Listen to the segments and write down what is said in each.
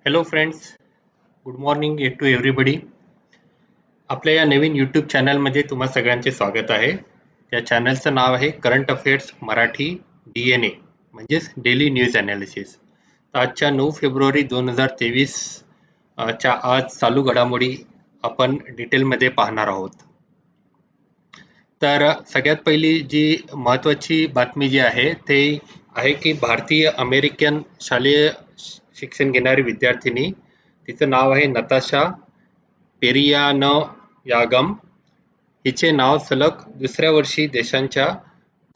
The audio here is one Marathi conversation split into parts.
Hello friends, good morning to everybody. आपल्या या नवीन यूट्यूब चॅनलमध्ये तुम्हा सगळ्यांचे स्वागत आहे. या चॅनलचं नाव आहे करंट अफेअर्स मराठी DNA म्हणजेच डेली न्यूज ॲनालिसिस. तर आजच्या 9 फेब्रुवारी 2023 च्या आज चालू घडामोडी आपण डिटेलमध्ये पाहणार आहोत. तर सगळ्यात पहिली जी महत्त्वाची बातमी जी आहे ते आहे की भारतीय अमेरिकन शालेय शिक्षण घेणारी विद्यार्थिनी, तिचं नाव आहे नताशा पेरियानयागम. हिचे नाव सलग दुसऱ्या वर्षी देशांच्या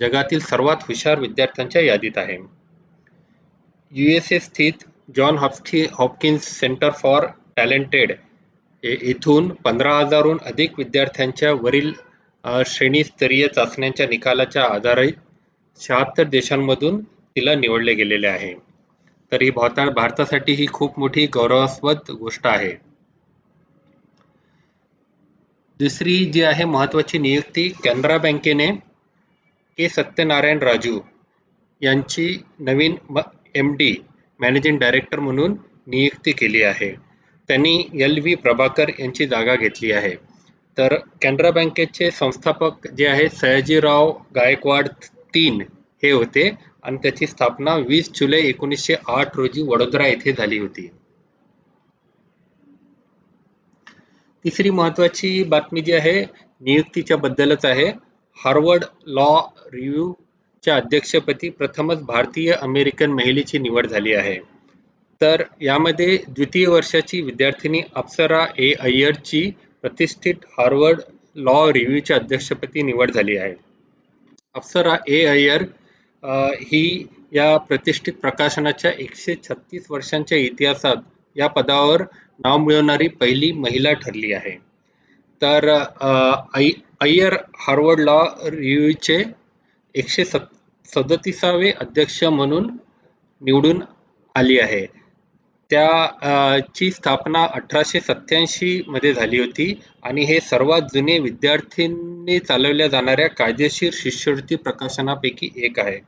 जगातील सर्वात हुशार विद्यार्थ्यांच्या यादीत आहे. USA स्थित John Hopkins centre for talented इथून 15,000हून अधिक विद्यार्थ्यांच्या वरील श्रेणीस्तरीय चाचण्यांच्या निकालाच्या आधारे 76 देशांमधून तिला निवडले गेलेले आहे. तर ही भारतासाठी ही खूप मोठी गौरवास्पद गोष्ट आहे. दुसरी जी आहे महत्त्वाची नियुक्ती, कॅनरा बँकेने के सत्यनारायण राजू यांची नवीन MD मॅनेजिंग डायरेक्टर म्हणून नियुक्ती केली आहे. त्यांनी LV प्रभाकर यांची जागा घेतली आहे. तर कॅनरा बँकेचे संस्थापक जे आहे सयाजीराव गायकवाड III हे होते आणि त्याची स्थापना 20 जुलै 1908 रोजी वडोदरा येथे झाली होती. तिसरी महत्त्वाची बातमी जी आहे नियुक्तीच्या बद्दलच आहे. हार्वर्ड लॉ रिव्ह्यूच्या अध्यक्षपदी प्रथमच भारतीय अमेरिकन महिलेची निवड झाली आहे. तर यामध्ये द्वितीय वर्षाची विद्यार्थिनी अप्सरा अय्यरची प्रतिष्ठित हार्वर्ड लॉ रिव्ह्यूच्या अध्यक्षपदी निवड झाली आहे. अप्सरा अय्यर ही या प्रतिष्ठित प्रकाशनाच्या 136 वर्षांच्या इतिहासात या पदावर नाव मिळवणारी पहिली महिला ठरली आहे. तर अय्यर हार्वर्ड लॉ रिव्ह्यूचे 137वे अध्यक्ष म्हणून निवडून आली आहे. ची स्थापना 1887 मध्ये झाली होती आणि हे सर्वात जुने विद्यार्थ्यांनी चालवल्या जाणाऱ्या कायदेशीर शिष्यवृत्ती प्रकाशनापैकी एक आहे.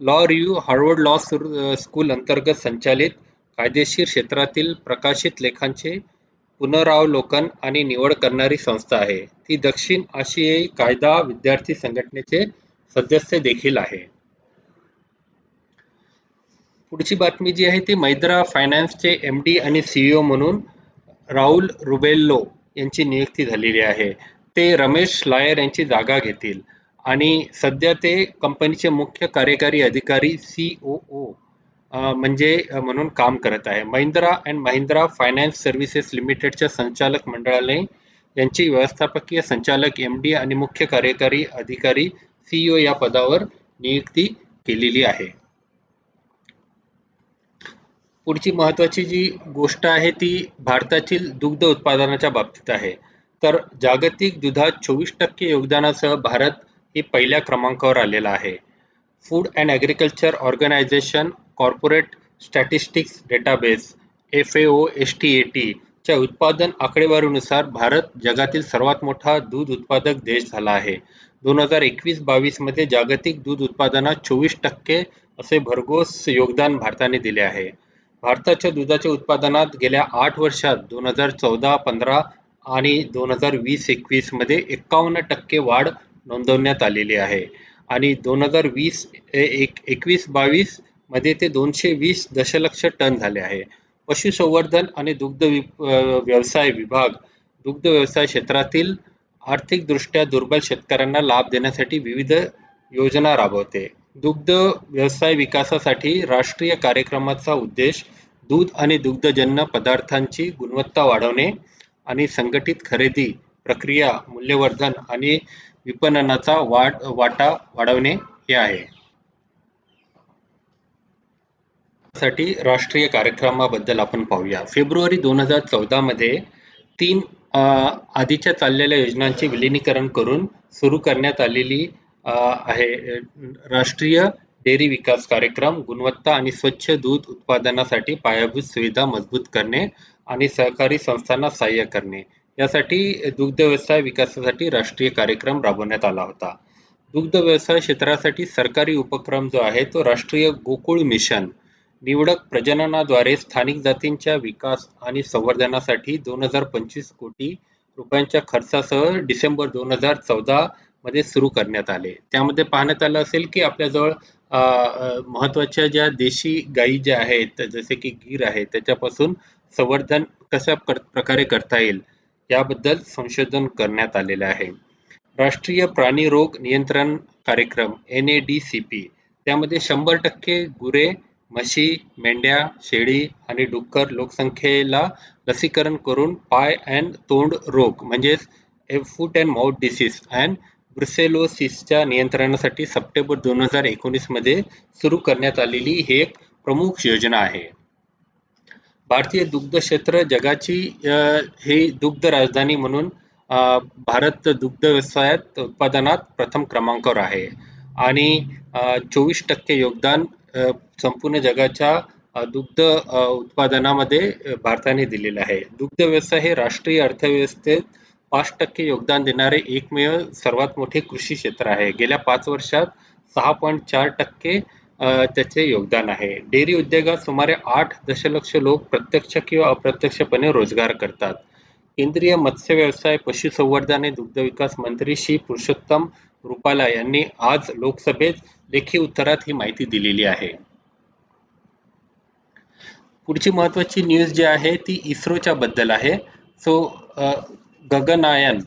Law review Harvard law school अंतर्गत संचालित कायदेशीर क्षेत्रातील प्रकाशित लेखांचे पुनरावलोकन आणि निवड करणारी संस्था आहे. ती दक्षिण आशियाई कायदा विद्यार्थी संघटनेचे सदस्य देखील आहे. पुढची बातमी जी आहे ती महिंद्रा फायनान्सचे MD आणि CEO म्हणून राहुल रुबेल्लो यांची नियुक्ती झालेली आहे. ते रमेश लायर यांची जागा घेतील आणि सध्या ते कंपनीचे मुख्य कार्यकारी अधिकारी COO म्हणून काम करत आहे. Mahindra and Mahindra finance services लिमिटेडच्या संचालक मंडळाने यांची व्यवस्थापकीय संचालक MD आणि मुख्य कार्यकारी अधिकारी CEO या पदावर नियुक्ती केलेली आहे. पुढची महत्त्वाची जी गोष्ट आहे ती भारतातील दुग्ध उत्पादनाच्या बाबतीत आहे. तर जागतिक दुधात 24% योगदानासह भारत हे पहिल्या क्रमांकावर आलेला आहे. Food and Agriculture Organization Corporate Statistics Database FAO-STAT च्या उत्पादन आकडेवारीनुसार भारत जगातील सर्वात मोठा दूध उत्पादक देश झाला आहे. 2021-22 मध्ये जागतिक दूध उत्पादनात 24% असे भरघोस योगदान भारताने दिले आहे. भारताच्या दुधाच्या उत्पादनात गेल्या 8 वर्षात 2014-15 आणि 2020-21 मध्ये 51% वाढ नोंदवण्यात आलेली आहे आणि 2021-22 मध्ये ते 220 दशलक्ष टन झाले आहे. पशुसंवर्धन आणि दुग्ध व्यवसाय विभाग दुग्ध व्यवसाय क्षेत्रातील आर्थिकदृष्ट्या दुर्बल शेतकऱ्यांना लाभ देण्यासाठी विविध योजना राबवते. दुग्ध व्यवसाय विकासासाठी राष्ट्रीय कार्यक्रमाचा उद्देश दूध आणि दुग्धजन्य पदार्थांची गुणवत्ता वाढवणे आणि संघटित खरेदी प्रक्रिया, मूल्यवर्धन आणि विपणनाचा वाटा वाढवणे हे आहे. साठी राष्ट्रीय कार्यक्रमाबद्दल आपण पाहूया. फेब्रुवारी 2014 मध्ये 3 आधीच्या चाललेल्या योजनांचे विलीनीकरण करून सुरू करण्यात आलेली आहे राष्ट्रीय डेअरी विकास कार्यक्रम. गुणवत्ता आणि स्वच्छ दूध उत्पादनासाठी पायाभूत सुविधा मजबूत करणे आणि सहकारी संस्थांना सहाय्य करणे यासाठी दुग्ध व्यवसाय विकासासाठी राष्ट्रीय कार्यक्रम राबवण्यात आला होता. दुग्ध व्यवसाय क्षेत्रासाठी सरकारी उपक्रम जो आहे तो राष्ट्रीय गोकुळ मिशन निवडक प्रजननाद्वारे स्थानिक जातींच्या विकास आणि संवर्धनासाठी 2025 कोटी रुपयांच्या खर्चासह डिसेंबर 2014 मध्ये सुरू करण्यात आले. त्यामध्ये पाहण्यात आलं असेल की आपल्याजवळ महत्त्वाच्या ज्या देशी गायी ज्या आहेत जसे की गीर आहे त्याच्यापासून संवर्धन कशा प्रकारे करता येईल याबद्दल संशोधन करण्यात आलेलं आहे. राष्ट्रीय प्राणी रोग नियंत्रण कार्यक्रम NADCP त्यामध्ये 100% गुरे, म्हशी, मेंढ्या, शेळी आणि डुक्कर लोकसंख्येला लसीकरण करून पाय अँड तोंड रोग म्हणजेच फूट अँड माउथ डिसीज अँड ब्रुसेलोसिसच्या नियंत्रणासाठी सप्टेंबर 2019 मध्ये सुरू करण्यात आलेली ही एक प्रमुख योजना आहे. भारतीय दुग्ध क्षेत्र जगाची ही दुग्ध राजधानी म्हणून भारत दुग्ध व्यवसायात उत्पादनात प्रथम क्रमांकावर आहे आणि 24% योगदान संपूर्ण जगाच्या दुग्ध उत्पादनामध्ये भारताने दिलेलं आहे. दुग्ध व्यवसाय हे राष्ट्रीय अर्थव्यवस्थेत 5% योगदान देणारे एकमेव सर्वात मोठे कृषी क्षेत्र आहे. गेल्या 5 वर्षात 6.4% त्याचे योगदान आहे. डेअरी उद्योगात सुमारे 8 दशलक्ष लोक प्रत्यक्ष किंवा अप्रत्यक्षपणे रोजगार करतात. केंद्रीय मत्स्य व्यवसाय, पशुसंवर्धन आणि दुग्धविकास मंत्री श्री पुरुषोत्तम रुपाला यांनी आज लोकसभेत लेखी उत्तरात ही माहिती दिलेली आहे. पुढची महत्त्वाची न्यूज जी आहे ती इस्रोच्या बद्दल आहे. गगनयान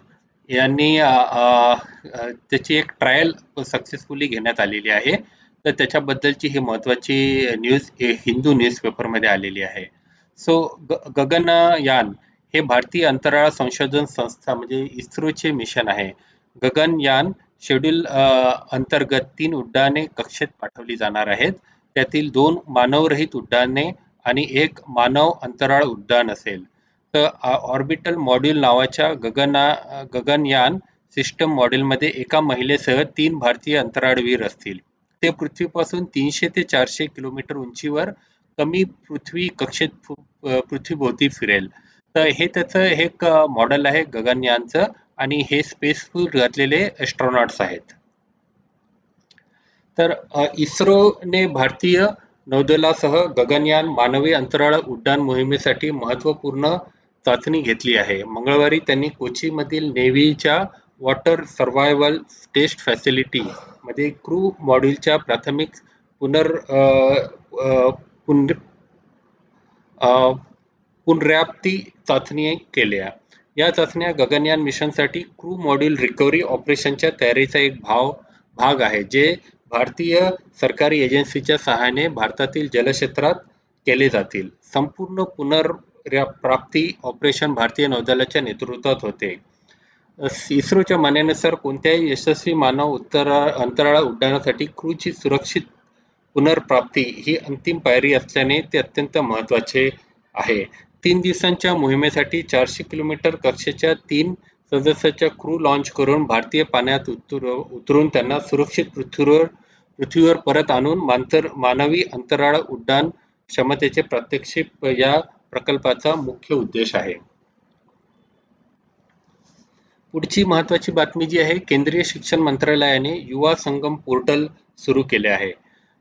यांनी त्याची एक ट्रायल सक्सेसफुली घेण्यात आलेली आहे. तर त्याच्याबद्दलची ही महत्त्वाची न्यूज हिंदू न्यूजपेपरमध्ये आलेली आहे. गगनयान हे भारतीय अंतराळ संशोधन संस्था म्हणजे इस्रोचे मिशन आहे. गगनयान शेड्यूल अंतर्गत 3 उड्डाणे कक्षेत पाठवली जाणार आहेत. त्यातील 2 मानवरहित उड्डाणे आणि 1 मानव अंतराळ उड्डाण असेल. तर ऑर्बिटल मॉड्यूल नावाच्या गगनयान सिस्टम मॉड्यूलमध्ये एका महिलेसह 3 भारतीय अंतराळवीर असतील. ते पृथ्वीपासून 300 ते 400 किलोमीटर उंचीवर कमी पृथ्वी कक्षेत पृथ्वीभोवती फिरेल. तर हे त्याचं एक मॉडेल आहे गगनयानचं आणि हे स्पेसफुल घातलेले ॲस्ट्रॉनॉट्स आहेत. तर इस्रोने भारतीय नौदलासह गगनयान मानवी अंतराळ उड्डाण मोहिमेसाठी महत्त्वपूर्ण चाचणी घेतली आहे. मंगळवारी त्यांनी कोचीमधील नेव्हीच्या वॉटर सर्व्हायव्हल टेस्ट फॅसिलिटी मध्ये क्रू मॉड्यूलच्या प्राथमिक पुनर्प्राप्ती चाचणी केल्या. या चाचण्या गगनयान मिशनसाठी क्रू मॉड्यूल रिकव्हरी ऑपरेशनच्या तयारीचा एक भाग आहे, जे भारतीय सरकारी एजन्सीच्या सहाय्याने भारतातील जलक्षेत्रात केले जातील. संपूर्ण पुनर्प्राप्ती ऑपरेशन भारतीय नौदलाच्या नेतृत्वात होते. इस्रोच्या म्हणण्यानुसार कोणत्याही यशस्वी मानव अंतराळ उड्डाणासाठी क्रूची सुरक्षित पुनर्प्राप्ती ही अंतिम पायरी असल्याने ते अत्यंत महत्त्वाचे आहे. 3 दिवसांच्या मोहिमेसाठी 400 किलोमीटर कक्षेच्या 3 सदस्याच्या क्रू लॉन्च करून भारतीय पाण्यात उतरून त्यांना सुरक्षित पृथ्वीवर परत आणून मानवी अंतराळ उड्डाण क्षमतेचे प्रात्यक्षिक या प्रकल्पाचा मुख्य उद्देश आहे. पुढची महत्त्वाची बातमी जी आहे, केंद्रीय शिक्षण मंत्रालयाने युवा संगम पोर्टल सुरू केले आहे.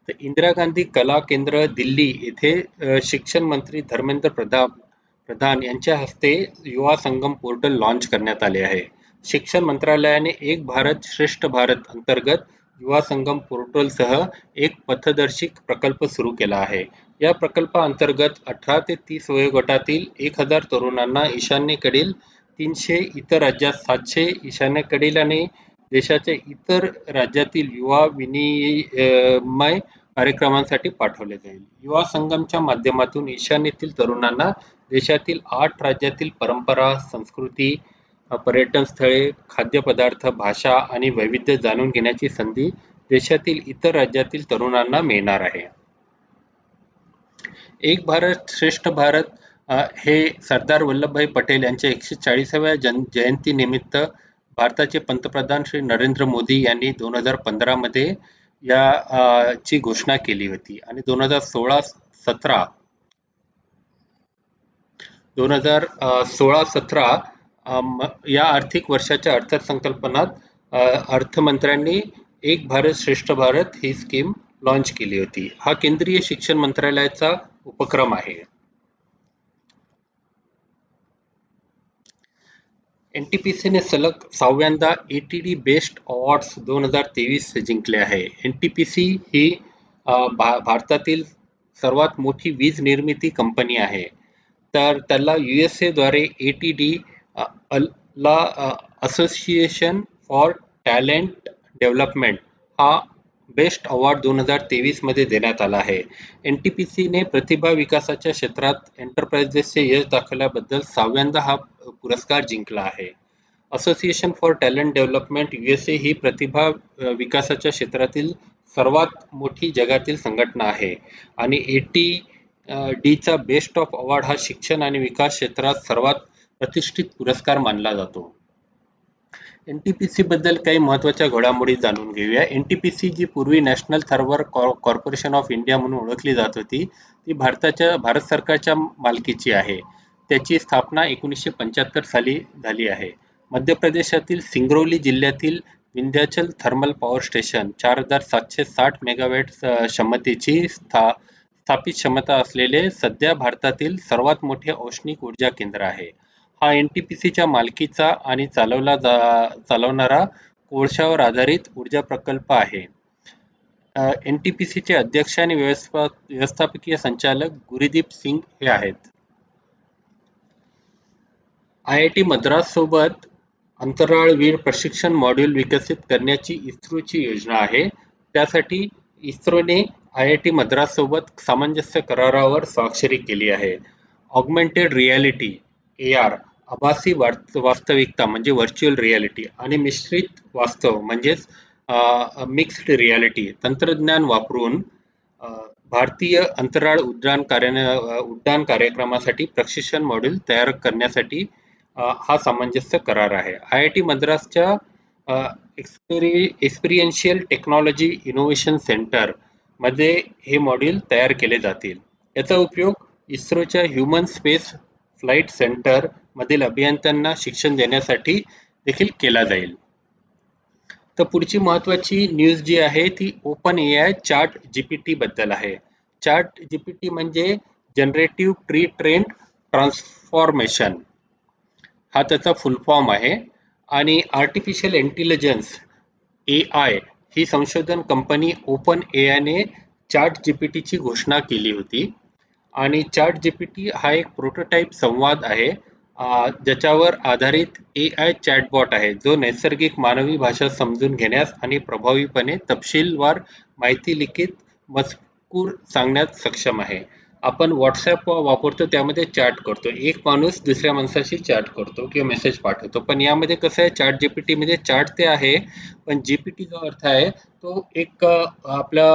तर इंदिरा गांधी कला केंद्र दिल्ली येथे शिक्षण मंत्री धर्मेंद्र प्रधान यांच्या हस्ते युवा संगम पोर्टल लॉन्च करण्यात आले आहे. शिक्षण मंत्रालयाने एक भारत श्रेष्ठ भारत अंतर्गत युवा संगम पोर्टलसह एक पथदर्शिक प्रकल्प सुरू केला आहे. या प्रकल्पाअंतर्गत 18 ते 30 वयोगटातील 1000 तरुणांना ईशान्येकडील 300 इतर राज्यात 700 ईशान्येकडील आणि देशाच्या इतर राज्यातील युवा विनिमय कार्यक्रमांसाठी पाठवले जाईल. युवा संगमच्या माध्यमातून ईशान्येतील तरुणांना देशातील 8 राज्यातील परंपरा, संस्कृती, पर्यटन स्थळे, खाद्यपदार्थ, भाषा आणि वैविध्य जाणून घेण्याची संधी देशातील इतर राज्यातील तरुणांना मिळणार आहे. एक भारत श्रेष्ठ भारत हे सरदार वल्लभभाई पटेल यांच्या 140व्या जयंतीनिमित्त भारताचे पंतप्रधान श्री नरेंद्र मोदी यांनी 2015 मध्ये ची घोषणा केली होती आणि 2016-17 या आर्थिक वर्षाच्या अर्थसंकल्पात अर्थमंत्र्यांनी एक भारत श्रेष्ठ भारत ही स्कीम लॉन्च केली होती. हा केंद्रीय शिक्षण मंत्रालयाचा उपक्रम आहे. एनटीपीसीने सलग 6व्यांदा एटीडी बेस्ट अवॉर्ड्स 2023 जिंकले आहे. एनटीपीसी ही भारतातील सर्वात मोठी वीज निर्मिती कंपनी आहे. तर त्याला USA द्वारे एटीडी ला असोसिएशन फॉर टॅलेंट डेव्हलपमेंट हा बेस्ट अवॉर्ड 2023 मध्ये देण्यात आला आहे. एनटीपीसीने प्रतिभा विकासाच्या क्षेत्रात एंटरप्राइजेसचे यश दाखवल्याबद्दल 6व्यांदा हा पुरस्कार जिंकला आहे. Association for talent development USA ही प्रतिभा विकासाच्या क्षेत्रातील सर्वात मोठी जगातील संघटना आहे आणि डीचा बेस्ट ऑफ अवॉर्ड हा शिक्षण आणि विकास क्षेत्रात सर्वात प्रतिष्ठित पुरस्कार मानला जातो. एनटीपीसी बद्दल काही महत्त्वाच्या घडामोडी जाणून घेऊया. एनटीपीसी जी पूर्वी national thermal corporation of India म्हणून ओळखली जात होती, ती भारत सरकारच्या मालकीची आहे. त्याची स्थापना 1975 साली झाली आहे. मध्य प्रदेशातील सिंगरौली जिल्ह्यातील Vindhyachal thermal power station 4760 megawatt क्षमतेची स्थापित क्षमता असलेले सध्या भारतातील सर्वात मोठे औष्णिक ऊर्जा केंद्र आहे. हा एनटीपीसीच्या मालकीचा आणि चालवणारा कोळशावर आधारित ऊर्जा प्रकल्प आहे. एनटीपीसीचे अध्यक्ष आणि व्यवस्थापकीय संचालक गुरुदीप सिंग हे आहेत. IIT मद्रास सोबत अंतराळवीर प्रशिक्षण मॉड्यूल विकसित करण्याची इस्रोची योजना आहे. त्यासाठी इस्रोने IIT मद्रास सोबत सामंजस्य करारावर स्वाक्षरी केली आहे. ऑगमेंटेड रियालिटी AR आभासी वास्तविकता म्हणजे व्हर्च्युअल रियालिटी आणि मिश्रित वास्तव म्हणजेच मिक्स्ड रियालिटी तंत्रज्ञान वापरून भारतीय अंतराळ उड्डाण कार्यक्रमासाठी प्रशिक्षण मॉड्यूल तयार करण्यासाठी हा सामंजस्य करार आहे. IIT मद्रासच्या एक्सपिरियन्शियल टेक्नॉलॉजी इनोव्हेशन सेंटर मध्ये हे मॉड्यूल तयार केले जातील. याचा उपयोग इस्रोच्या ह्युमन स्पेस फ्लाइट सेंटर मधील अभियंत्यांना शिक्षण देण्यासाठी देखील केला जाईल. तर पुढची महत्त्वाची न्यूज जी आहे ती ओपन AI चार्ट GPT बद्दल आहे. चार्ट GPT म्हणजे जनरेटिव्ह प्री ट्रेंड ट्रान्सफॉर्मेशन हा त्याचा फुल फॉर्म आहे आणि आर्टिफिशियल इंटेलिजन्स AI ही संशोधन कंपनी ओपन AIने चार्ट GPTची घोषणा केली होती आणि चार्ट GPT हा एक प्रोटोटाइप संवाद आहे ज्याच्यावर आधारित AI चॅटबॉट आहे जो नैसर्गिक मानवी भाषा समजून घेण्यास आणि प्रभावीपणे तपशीलवार माहिती लिखित मजकूर सांगण्यास सक्षम आहे. आपण व्हॉट्सॲप वापरतो त्यामध्ये चॅट करतो. एक माणूस दुसऱ्या माणसाशी चॅट करतो किंवा मेसेज पाठवतो. पण यामध्ये कसं आहे चार्ट जीपीटी मध्ये चॅट ते आहे पण जीपीटी जो अर्थ आहे तो एक आपला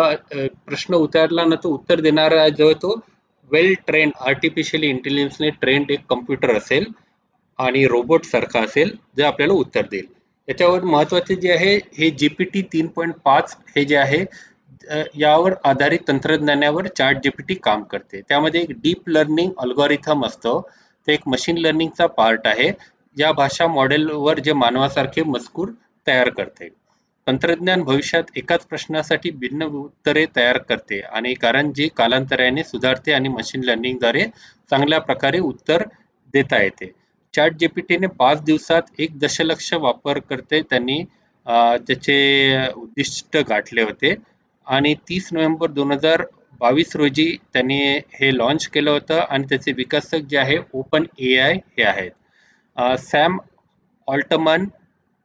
प्रश्न उतरला ना तो उत्तर देणारा जो तो वेल ट्रेंड आर्टिफिशियल इंटेलिजन्सने ट्रेंड एक कम्प्युटर असेल आणि रोबोट सारखा असेल जे आपल्याला उत्तर देईल. याच्यावर महत्वाचे जे आहे हे जीपीटी 3.5 हे जे आहे यावर आधारित तंत्रज्ञानावर चार्ट जीपीटी काम करते. त्यामध्ये एक डीप लर्निंग अल्गोरिथम असतो. ते एक मशीन लर्निंगचा पार्ट आहे. या भाषा मॉडेलवर जे मानवासारखे मजकूर तयार करते. तंत्रज्ञान भविष्यात एकाच प्रश्नासाठी भिन्न उत्तरे तयार करते आणि कारण जी कालांतराने सुधारते आणि मशीन लर्निंगद्वारे चांगल्या प्रकारे उत्तर देता येते. चॅट जीपीटीने 5 दिवसात 1 दशलक्ष वापरकर्ते त्यांनी त्याचे उद्दिष्ट गाठले होते आणि 30 नोव्हेंबर 2022 रोजी त्यांनी हे लॉन्च केलं होतं आणि त्याचे विकासक जे आहे ओपन AI हे आहेत. Sam Altman,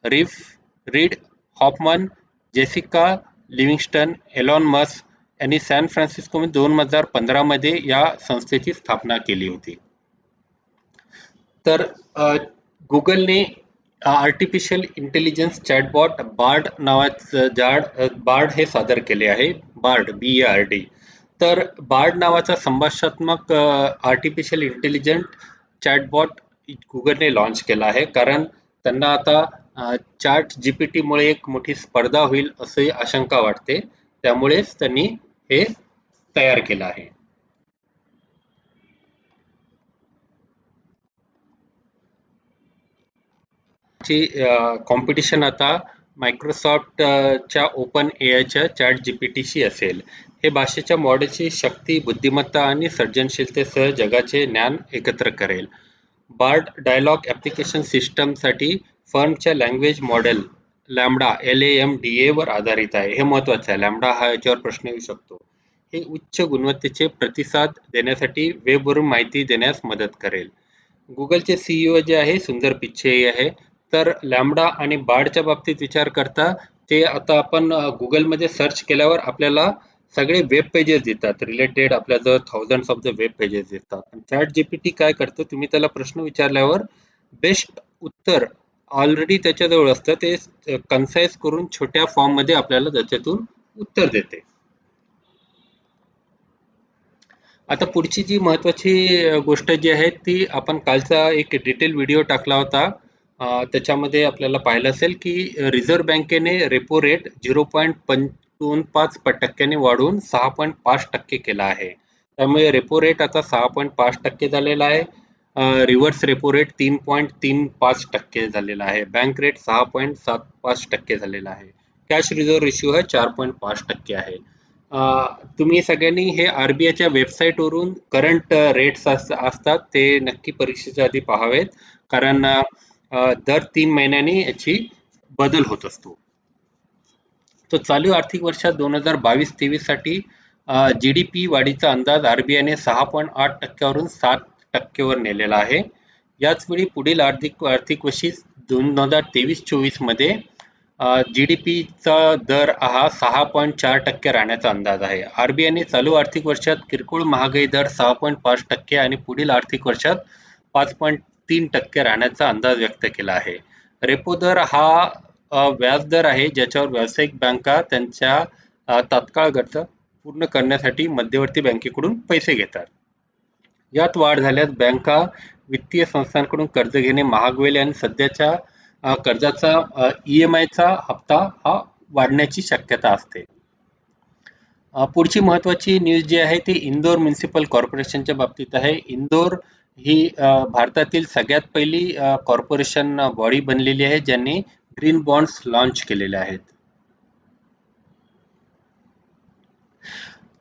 read Hoffman, Jessica Livingstone, Elon Musk यांनी सॅन फ्रान्सिस्कोमध्ये 2015 मध्ये या संस्थेची स्थापना केली होती. तर गुगलने आर्टिफिशियल इंटेलिजन्स चॅटबॉट बार्ड हे सादर केले आहे. BARD. तर बार्ड नावाचा संभाषणात्मक आर्टिफिशियल इंटेलिजंट चॅटबॉट गुगलने लॉन्च केला आहे कारण त्यांना आता चार्ट जीपीटी मुळे एक मोठी स्पर्धा होईल अशी आशंका वाटते. त्यामुळेच त्यांनी हे तयार केलं आहे. कॉम्पिटिशन आता मायक्रोसॉफ्टच्या ओपन एआयच्या चॅट जीपीटीशी असेल. हे भाषेच्या मॉडेलची शक्ती, बुद्धिमत्ता आणि सर्जनशीलतेसह जगाचे ज्ञान एकत्र करेल. बार्ड डायलॉग ॲप्लिकेशन सिस्टमसाठी फर्मच्या लँग्वेज मॉडेल लॅम्बडा LAMDA वर आधारित आहे. हे महत्त्वाचं आहे. लॅम्बडा हा याच्यावर प्रश्न येऊ शकतो. हे उच्च गुणवत्तेचे प्रतिसाद देण्यासाठी वेबवरून माहिती देण्यास मदत करेल. गुगलचे CEO जे आहे सुंदर पिच्चे आहे. तर लॅम्बडा आणि बार्डच्या बाबतीत विचार करता ते आता आपण गुगलमध्ये सर्च केल्यावर आपल्याला सगळे वेब पेजेस देतात रिलेटेड. आपल्याजवळ thousands of the web pages देतात. पण चॅट जीपीटी काय करतं, तुम्ही त्याला प्रश्न विचारल्यावर बेस्ट उत्तर ऑलरेडी त्याच्याजवळ असतं. ते कन्साइज करून छोट्या फॉर्म मध्ये आपल्याला त्याच्यातून उत्तर देते. आता पुढची जी महत्वाची गोष्ट जी आहे ती आपण कालचा एक डिटेल व्हिडिओ टाकला होता. त्याच्यामध्ये आपल्याला पाहिलं असेल की रिझर्व्ह बँकेने रेपो रेट 0.25% वाढवून 6.5% केला आहे. त्यामुळे रेपो रेट आता 6.5% झालेला आहे. रिव्हर्स रेपो रेट 3.35% झालेला आहे. बँक रेट 6.75% झालेला आहे. कॅश रिझर्व्ह रेशिओ आहे 4.5% आहे. तुम्ही सगळ्यांनी हे RBIच्या वेबसाईटवरून करंट रेट्स असतात ते नक्की परीक्षेच्या आधी पाहावेत, कारण दर 3 महिन्यांनी याची बदल होत असतो. तो चालू आर्थिक वर्षात 2022-23 साठी GDP वाढीचा अंदाज RBIने 6.8% वरून 7% वर नेलेला आहे. याच वेळी पुढील आर्थिक वर्षी 2023-24 मध्ये GDPचा दर हा 6.4% राहण्याचा अंदाज आहे. RBIने चालू आर्थिक वर्षात किरकोळ महागाई दर 6.5% आणि पुढील आर्थिक वर्षात 5.3% राहण्याचा अंदाज व्यक्त केला आहे. रेपो दर हा व्याज दर आहे ज्याच्यावर व्यावसायिक बँका त्यांच्या तात्काळ गरजा पूर्ण करण्यासाठी मध्यवर्ती बँकेकडून पैसे घेतात. यात वाढ झाल्यास बँका वित्तीय संस्थांकडून कर्ज घेणे महाग होईल आणि सध्याच्या कर्जाचा EMI चा हप्ता हा वाढण्याची शक्यता असते. पुढची महत्वाची न्यूज जी आहे ती इंदोर म्युनिसिपल कॉर्पोरेशनच्या बाबतीत आहे. इंदोर ही भारतातील सगळ्यात पहिली कॉर्पोरेशन बॉडी बनलेली आहे ज्यांनी ग्रीन बॉन्ड्स लॉन्च केलेले आहेत.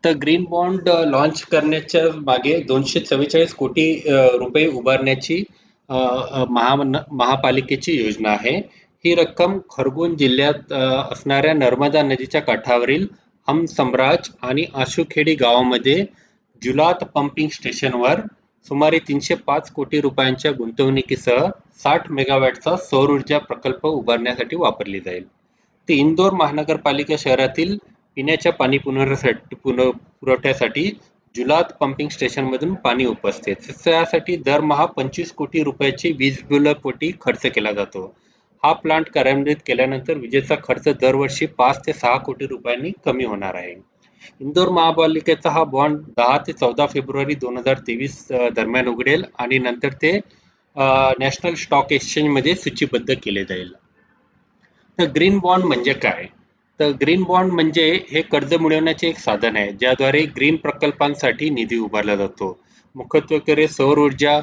तर ग्रीन बॉन्ड लॉन्च करण्याच्या मागे 244 कोटी रुपये उभारण्याची महापालिकेची योजना आहे. ही रक्कम खरगोन जिल्ह्यात असणाऱ्या नर्मदा नदीच्या काठावरील हमसमराज आणि आशुखेडी गावामध्ये जुलात पंपिंग स्टेशनवर सुमारे 305 कोटी रुपयांच्या गुंतवणुकीसह 60 मेगावॅटचा सौर ऊर्जा प्रकल्प उभारण्यासाठी वापरली जाईल. ते इंदोर महानगरपालिका शहरातील पिण्याच्या पाणी पुरवठ्यासाठी जुलात पंपिंग स्टेशनमधून पाणी उपसते. त्यासाठी दरमहा 25 कोटी रुपयाची वीज बिलपोटी खर्च केला जातो. हा प्लांट कार्यान्वित केल्यानंतर विजेचा खर्च दरवर्षी 5 ते 6 कोटी रुपयांनी कमी होणार आहे. इंदोर महापालिकेचा हा बॉन्ड 10 ते 14 फेब्रुवारी 2023 दरम्यान उघडेल आणि नंतर ते नॅशनल स्टॉक एक्सचेंज मध्ये सूचीबद्ध केले जाईल. तर ग्रीन बॉन्ड म्हणजे काय? तर ग्रीन बॉन्ड म्हणजे हे कर्ज मिळवण्याचे एक साधन आहे ज्याद्वारे ग्रीन प्रकल्पांसाठी निधी उभारला जातो. मुख्यत्वे सौर ऊर्जा,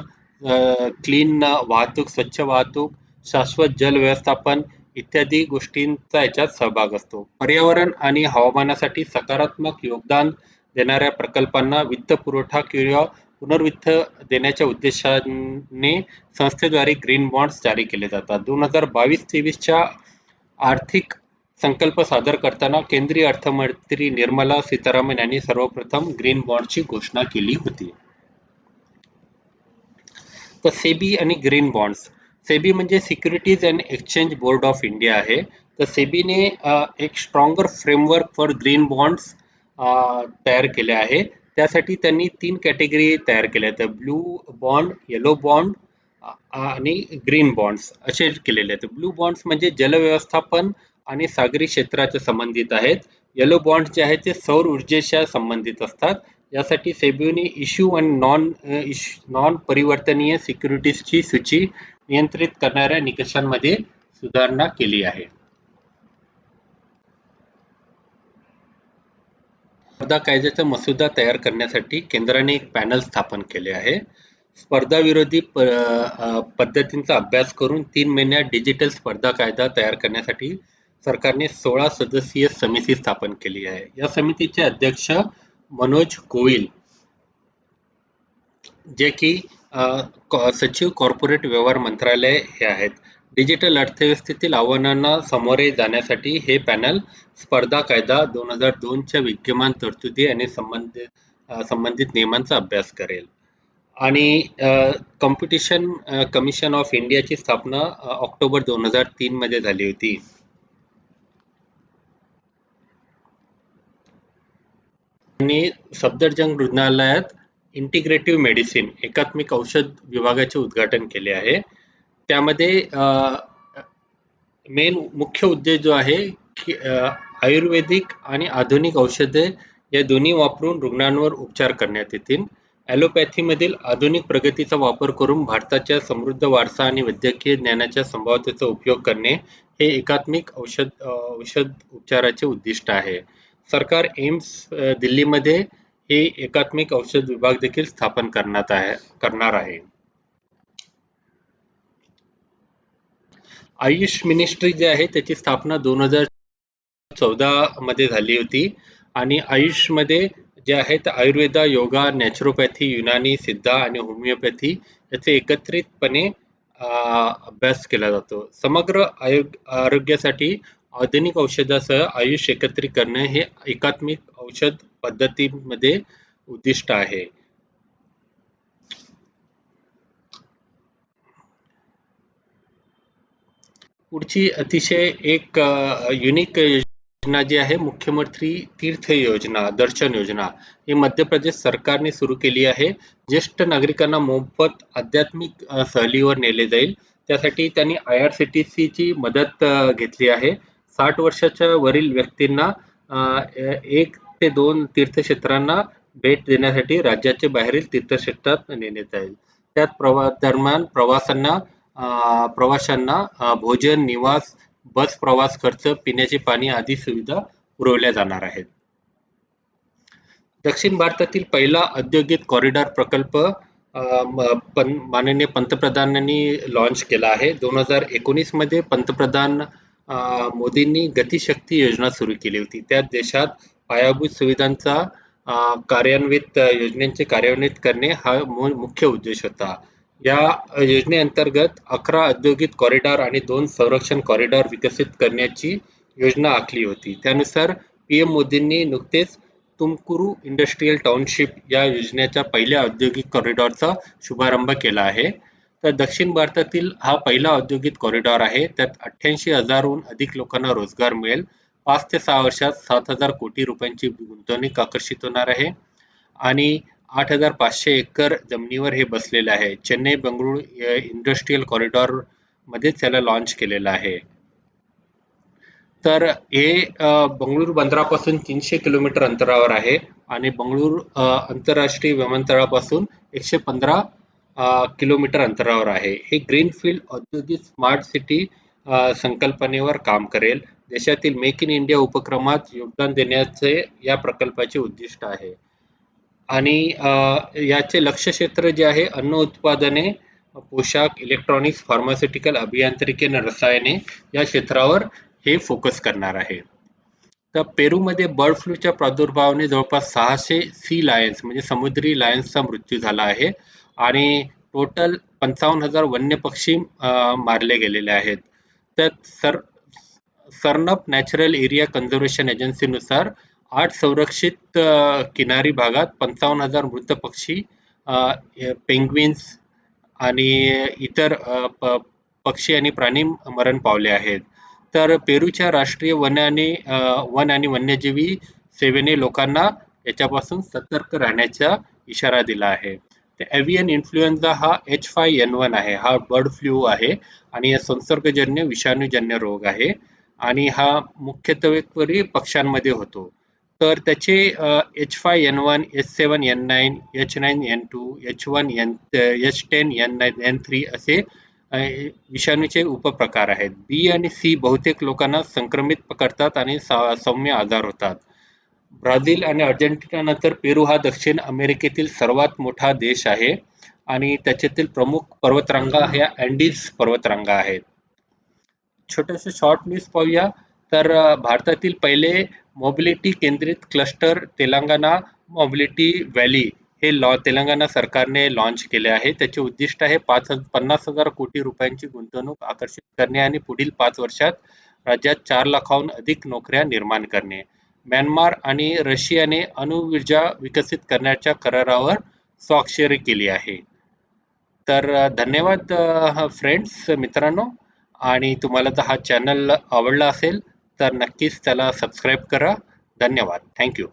क्लीन वाहतूक, स्वच्छ वाहतूक, शाश्वत जल व्यवस्थापन इत्यादी गोष्टींचा याच्यात सहभाग असतो. पर्यावरण आणि हवामानासाठी सकारात्मक योगदान देणाऱ्या प्रकल्पांना वित्त पुरवठा किंवा पुनर्वित्त देण्याच्या उद्देशाने संस्थेद्वारे ग्रीन बॉन्ड्स जारी केले जातात. 2022-23च्या आर्थिक संकल्प सादर करताना केंद्रीय अर्थमंत्री निर्मला सीतारामन यांनी सर्वप्रथम ग्रीन बॉन्डची घोषणा केली होती. तर सेबी आणि ग्रीन बॉन्ड्स. सेबी म्हणजे securities and exchange board of India आहे. तर सेबीने एक stronger framework for green bonds तयार केले आहे. त्यासाठी त्यांनी 3 कॅटेगरी तयार केल्या आहेत. ब्लू बॉन्ड, येलो बॉन्ड आणि ग्रीन बॉन्ड्स असे केलेले आहेत. ब्लू बॉन्ड्स म्हणजे जलव्यवस्थापन आणि सागरी क्षेत्राच्या संबंधित आहेत. येलो बॉन्ड्स जे आहेत ते सौर ऊर्जेच्या संबंधित असतात. यासाठी सेबीने इश्यू आणि नॉन परिवर्तनीय सिक्युरिटीजची सूची नियंत्रित करणाऱ्या निकषांमध्ये सुधारणा केली आहे. स्पर्धा कायद्याचा मसुदा तयार करण्यासाठी केंद्राने एक पॅनल स्थापन केले आहे. स्पर्धा विरोधी पद्धतींचा अभ्यास करून 3 महिन्यात डिजिटल स्पर्धा कायदा तयार करण्यासाठी सरकारने 16 सदस्यीय समिती स्थापन केली आहे. या समितीचे अध्यक्ष मनोज गोयल, जे की सचिव कॉर्पोरेट व्यवहार मंत्रालय हे आहेत. डिजिटल अर्थव्यवस्थेतील आव्हानांना सामोरे जाण्यासाठी हे पॅनल स्पर्धा कायदा 2002 च्या विद्यमान तरतुदी आणि संबंधित नियमांचा अभ्यास करेल. आणि कॉम्पिटिशन कमिशन ऑफ इंडियाची स्थापना ऑक्टोबर 2003 मध्ये झाली होती. आणि सफदरजंग रुग्णालयात इंटिग्रेटिव्ह मेडिसिन एकात्मिक औषध विभागाचे उद्घाटन केले आहे. त्यामध्ये मेन मुख्य उद्देश जो आहे की आयुर्वेदिक आणि आधुनिक औषधे या दोन्ही वापरून रुग्णांवर उपचार करण्यात येतील. ॲलोपॅथीमधील आधुनिक प्रगतीचा वापर करून भारताच्या समृद्ध वारसा आणि वैद्यकीय ज्ञानाच्या संभाव्यतेचा उपयोग करणे हे एकात्मिक औषध उपचाराचे उद्दिष्ट आहे. सरकार एम्स दिल्लीमध्ये हे एकात्मिक औषध विभाग देखील स्थापन करणार आहे. आयुष मिनिस्ट्री जी आहे त्याची स्थापना 2014 मध्ये झाली होती. आणि आयुषमध्ये जे आहेत आयुर्वेदा, योगा, नॅचरोपॅथी, युनानी, सिद्धा आणि होमिओपॅथी याचे एकत्रितपणे अभ्यास केला जातो. समग्र आरोग्यासाठी आधुनिक औषधासह आयुष एकत्रित करणे हे एकात्मिक औषध पद्धतीमध्ये उद्दिष्ट आहे. पुढची अतिशय एक युनिक योजना जी आहे मुख्यमंत्री तीर्थ योजना, दर्शन योजना ही मध्य प्रदेश सरकारने सुरू केली आहे. ज्येष्ठ नागरिकांना मोफत आध्यात्मिक सहलीवर नेले जाईल. त्यासाठी त्यांनी IRCTC ची मदत घेतली आहे. 60 वर्षाच्या वरील व्यक्तींना 1 ते 2 तीर्थक्षेत्रांना भेट देण्यासाठी राज्याच्या बाहेरील तीर्थक्षेत्रात नेण्यात जाईल. त्यात दरम्यान प्रवाशांना भोजन, निवास, बस प्रवास खर्च, पिण्याचे पाणी आदी सुविधा पुरवल्या जाणार आहेत. दक्षिण भारतातील पहिला औद्योगिक कॉरिडॉर प्रकल्प माननीय पंतप्रधानांनी लॉन्च केला आहे. 2019 मध्ये पंतप्रधान मोदींनी गतिशक्ती योजना सुरू केली होती. त्यात देशात पायाभूत सुविधांचा योजनेचे कार्यान्वित करणे हा मुख्य उद्देश होता. या योजनेअंतर्गत 11 औद्योगिक कॉरिडॉर आणि 2 संरक्षण कॉरिडॉर विकसित करण्याची योजना आखली होती. त्यानुसार PM मोदींनी नुकतेच तुमकुरू इंडस्ट्रियल टाउनशिप या योजनेच्या पहिल्या औद्योगिक कॉरिडॉरचा शुभारंभ केला आहे. तर दक्षिण भारतातील हा पहिला औद्योगिक कॉरिडॉर आहे. त्यात 88,000हून अधिक लोकांना रोजगार मिळेल. 5 ते 6 वर्षात 7,000 कोटी रुपयांची गुंतवणूक आकर्षित होणार आहे. आणि 8,500 एकर जमिनीवर हे बसलेले आहे. चेन्नई बंगळुरू इंडस्ट्रियल कॉरिडॉर मध्ये त्याला लॉन्च केलेलं आहे. तर हे बंगळुरू बंदरापासून 300 किलोमीटर अंतरावर आहे आणि बंगळुरू आंतरराष्ट्रीय विमानतळापासून 115 किलोमीटर अंतरावर आहे. हे ग्रीनफील्ड औद्योगिक स्मार्ट सिटी संकल्पनेवर काम करेल. देशातील मेक इन इंडिया उपक्रमात योगदान देण्याचे या प्रकल्पाचे उद्दिष्ट आहे. आणि याचे लक्ष्य क्षेत्र जे आहे अन्न उत्पादने, पोशाख, इलेक्ट्रॉनिक्स, फार्मास्युटिकल, अभियांत्रिकी आणि रसायने या क्षेत्रावर हे फोकस करणार आहे. तर पेरूमध्ये बर्ड फ्लूच्या प्रादुर्भावाने जवळपास 600 सी लायन्स म्हणजे समुद्री लायन्सचा मृत्यू झाला आहे आणि टोटल 55,000 वन्य पक्षी मारले गेलेले आहेत. त्यात सरनप नॅचरल एरिया कन्झर्वेशन एजन्सीनुसार 8 संरक्षित किनारी भागात 55,000 मृत पक्षी, पेंग्विन्स आणि इतर पक्षी आणि प्राणी मरण पावले आहेत. तर पेरूच्या राष्ट्रीय वन आणि वन्यजीवी सेवेने लोकांना याच्यापासून सतर्क राहण्याचा इशारा दिला आहे. एव्हियन इन्फ्लुएन्झा हा H5N1 आहे. हा बर्ड फ्लू आहे आणि या संसर्गजन्य विषाणूजन्य रोग आहे आणि हा मुख्यत्वे पक्ष्यांमध्ये होतो. तर त्याचे H5N1, H7N9, H9N2, H10N9, N3 असे विषाणूचे उपप्रकार आहेत. B आणि C बहुतेक लोकांना संक्रमित करतात आणि सौम्य आजार होतात. ब्राझील आणि अर्जेंटिना नंतर पेरू हा दक्षिण अमेरिकेतील सर्वात मोठा देश आहे आणि त्याच्यातील प्रमुख पर्वतरांगा ह्या अँडीज पर्वतरांगा आहेत. छोटेसे शॉर्ट न्यूज पाहूया. तर भारतातील पहिले मोबिलिटी केंद्रित क्लस्टर तेलंगणा मोबिलिटी व्हॅली हे तेलंगणा सरकारने लॉन्च केले आहे. त्याचे उद्दिष्ट आहे 50,000 कोटी रुपयांची गुंतवणूक आकर्षित करणे आणि पुढील 5 वर्षात राज्यात 4 लाखाहून अधिक नोकऱ्या निर्माण करणे. म्यानमार आणि रशियाने अणुऊर्जा विकसित करण्याच्या करारावर स्वाक्षरी केली आहे. तर धन्यवाद फ्रेंड्स, मित्रांनो. आणि तुम्हाला जर हा चॅनल आवडला असेल तर नक्कीच त्याला सबस्क्राईब करा. धन्यवाद. Thank you.